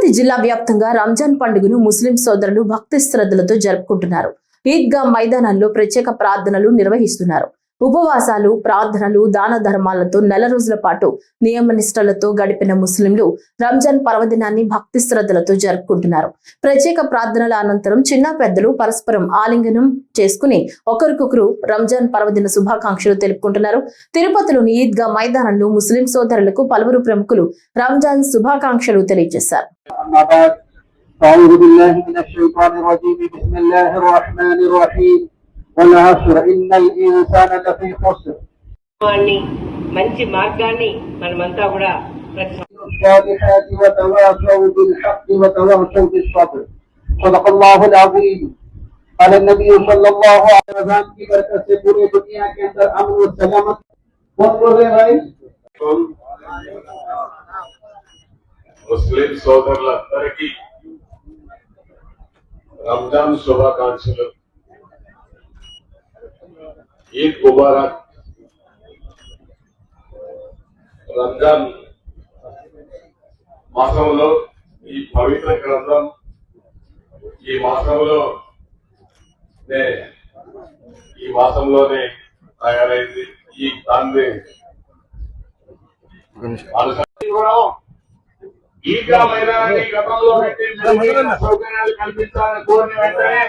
పెద్దపల్లి జిల్లా వ్యాప్తంగా రంజాన్ పండుగను ముస్లిం సోదరులు భక్తి శ్రద్ధలతో జరుపుకుంటున్నారు. ఈద్గా మైదానాల్లో ప్రత్యేక ప్రార్థనలు నిర్వహిస్తున్నారు. ఉపవాసాలు, ప్రార్థనలు, దాన ధర్మాలతో నెల రోజుల పాటు నియమనిష్టలతో గడిపిన ముస్లింలు రంజాన్ పర్వదినాన్ని భక్తి శ్రద్ధలతో జరుపుకుంటున్నారు. ప్రత్యేక ప్రార్థనల అనంతరం చిన్న పెద్దలు పరస్పరం ఆలింగనం చేసుకుని ఒకరికొకరు రంజాన్ పర్వదిన శుభాకాంక్షలు తెలుపుకుంటున్నారు. తిరుపతిలోని ఈద్గా మైదానంలో ముస్లిం సోదరులకు పలువురు ప్రముఖులు రంజాన్ శుభాకాంక్షలు తెలియజేశారు. మంచి మార్గాన్ని మనమంతా కూడా قال النبي صلى الله عليه وسلم की बरकत से पूरी दुनिया के अंदर अमन और सलामत बहुत बोल रहे भाई मुस्लिम సోదరులందరికీ రంజాన్ శుభాకాంక్షలు. ఈద్ ముబారక్. రంజాన్ మాసంలో ఈ పవిత్ర గ్రంథం ఈ మాసంలోనే తయారైంది. ఈ దాన్ని ఈద్గా మైదానాన్ని గతంలో పెట్టి సౌకర్యాలు కల్పించాలని కోరిన వెంటనే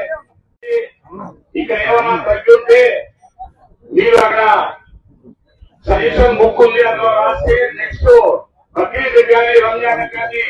ఇక్కడ ఏమైనా తగ్గుంటే మీరు అక్కడ సజెషన్ బుక్ ఉంది అందులో రాస్తే నెక్స్ట్ బక్రీద్ కానీ రంజాన్ కానీ